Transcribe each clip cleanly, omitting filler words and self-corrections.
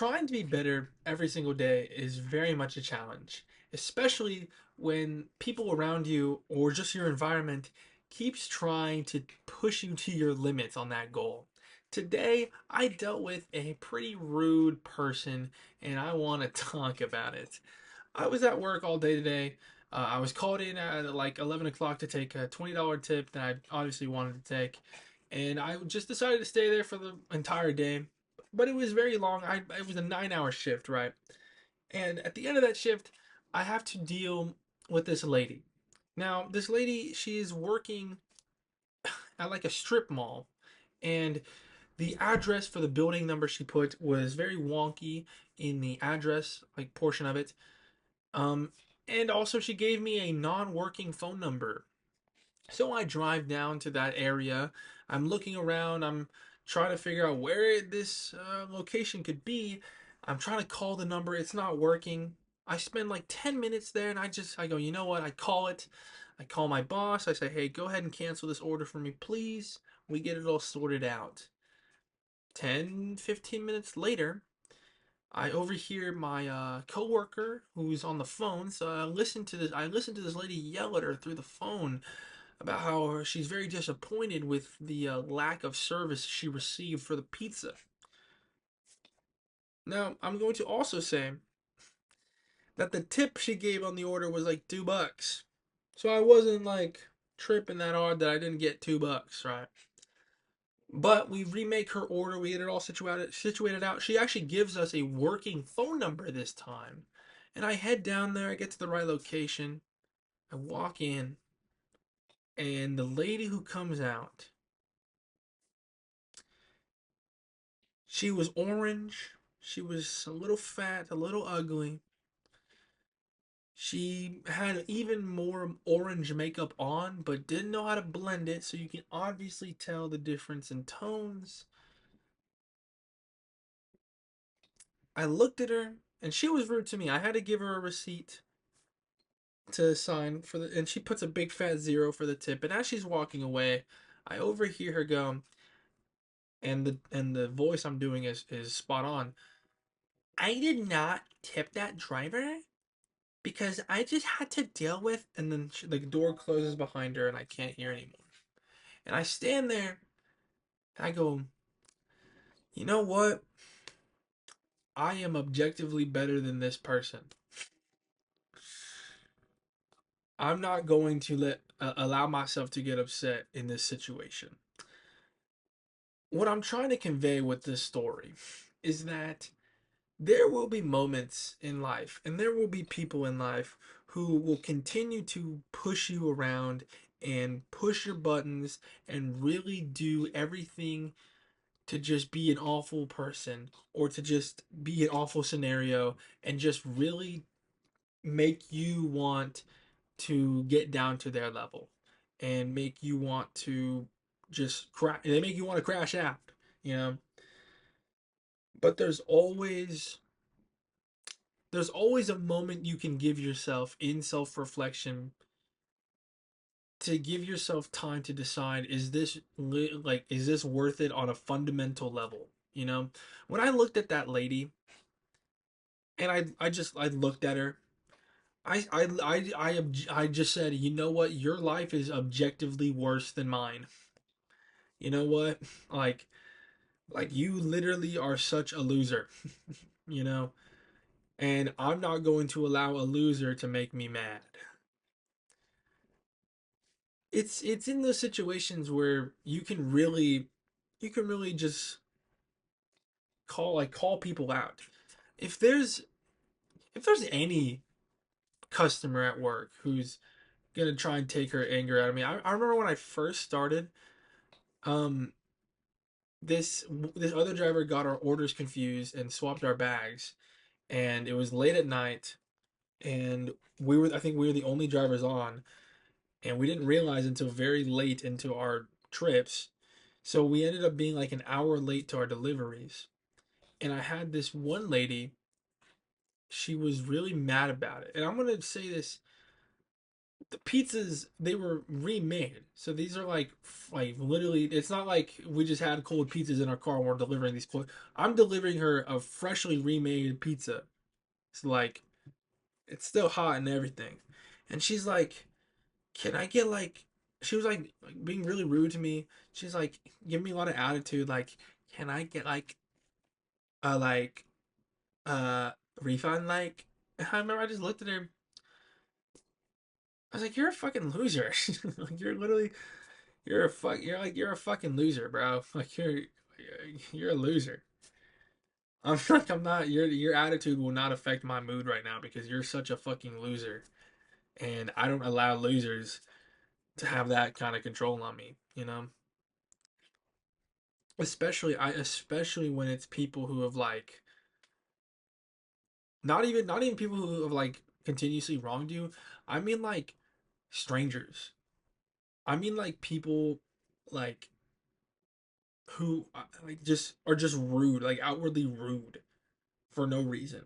trying to be better every single day is very much a challenge, especially when people around you or just your environment keeps trying to push you to your limits on that goal. Today, I dealt with a pretty rude person and I want to talk about it. I was at work all day today. I was called in at like 11 o'clock to take a $20 tip that I obviously wanted to take. And I just decided to stay there for the entire day. But it was very long. It was a 9 hour shift, right? And at the end of that shift, I have to deal with this lady. Now, this lady, she is working at like a strip mall. And the address for the building number she put was very wonky in the address, like portion of it. Um, and also she gave me a non-working phone number. So I drive down to that area. I'm looking around. I'm trying to figure out where this location could be. I'm trying to call the number. It's not working. I spend like 10 minutes there and I go, you know what? I call it. I call my boss. I say, hey, go ahead and cancel this order for me, please. We get it all sorted out. 10, 15 minutes later, I overhear my coworker who's on the phone. So I listen to this. I listen to this lady yell at her through the phone about how she's very disappointed with the lack of service she received for the pizza. Now I'm going to also say that the tip she gave on the order was like $2. So I wasn't like tripping that hard that I didn't get $2, right? But we remake her order. We get it all situated out. She actually gives us a working phone number this time. And I head down there. I get to the right location. I walk in, and the lady who comes out, she was orange. She was a little fat, a little ugly. She had even more orange makeup on, but didn't know how to blend it, so you can obviously tell the difference in tones. I looked at her, and she was rude to me. I had to give her a receipt to sign for the, and she puts a big fat zero for the tip. And as she's walking away, I overhear her go, and the voice I'm doing is spot on. I did not tip that driver because I just had to deal with, and then the door closes behind her and I can't hear anymore. And I stand there and I go, you know what? I am objectively better than this person. I'm not going to allow myself to get upset in this situation. What I'm trying to convey with this story is that there will be moments in life and there will be people in life who will continue to push you around and push your buttons and really do everything to just be an awful person or to just be an awful scenario and just really make you want to get down to their level and make you want to just crash. They make you want to crash out, you know. But there's always a moment you can give yourself in self-reflection to give yourself time to decide, is this like, is this worth it on a fundamental level, you know? When I looked at that lady and I looked at her, I just said, you know what, your life is objectively worse than mine. You know what? like like you literally are such a loser. you know and I'm not going to allow a loser to make me mad. It's in those situations where you can really just call people out. If there's any customer at work who's gonna try and take her anger out of me, I remember when I first started, um, this other driver got our orders confused and swapped our bags, and it was late at night, and I think we were the only drivers on, and we didn't realize until very late into our trips. So we ended up being like an hour late to our deliveries. And I had this one lady, she was really mad about it. And I'm going to say this, the pizzas, they were remade. So these are like literally, it's not like we just had cold pizzas in our car and we're delivering these cold. I'm delivering her a freshly remade pizza. It's like it's still hot and everything. And she's like, "Can I get like?" She was like being really rude to me. She's like giving me a lot of attitude. Like, "Can I get like a uh refund?" Like, I remember I just looked at her. I was like, "You're a fucking loser. Like, you're literally you're a fucking loser, bro. Like you're a loser." I'm like I'm not your attitude will not affect my mood right now because you're such a fucking loser. And I don't allow losers to have that kind of control on me, you know? Especially when it's people who have like not even people who have like continuously wronged you. I mean like strangers. I mean like people like who like just are just rude, like outwardly rude for no reason.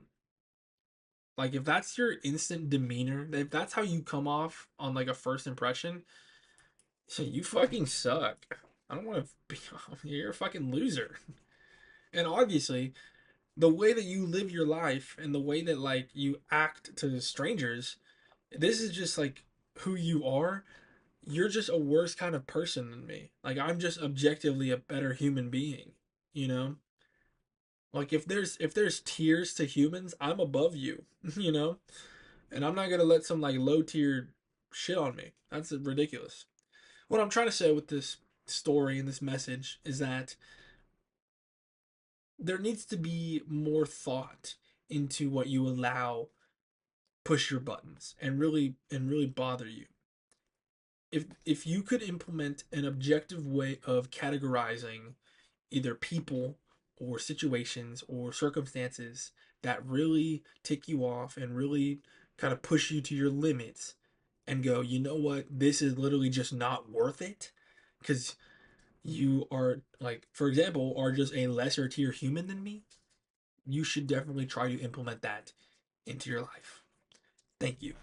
Like if that's your instant demeanor, if that's how you come off on like a first impression, so you fucking suck. I don't want to be. You're a fucking loser. And obviously, the way that you live your life and the way that like you act to strangers, this is just like who you are. You're just a worse kind of person than me. Like I'm just objectively a better human being, you know? Like if there's tiers to humans, I'm above you, you know? And I'm not gonna let some like low tier shit on me. That's ridiculous. What I'm trying to say with this story and this message is that there needs to be more thought into what you allow push your buttons and really bother you. If you could implement an objective way of categorizing either people or situations or circumstances that really tick you off and really kind of push you to your limits and go, you know what, this is literally just not worth it because you are like, for example, are just a lesser tier human than me, you should definitely try to implement that into your life. Thank you.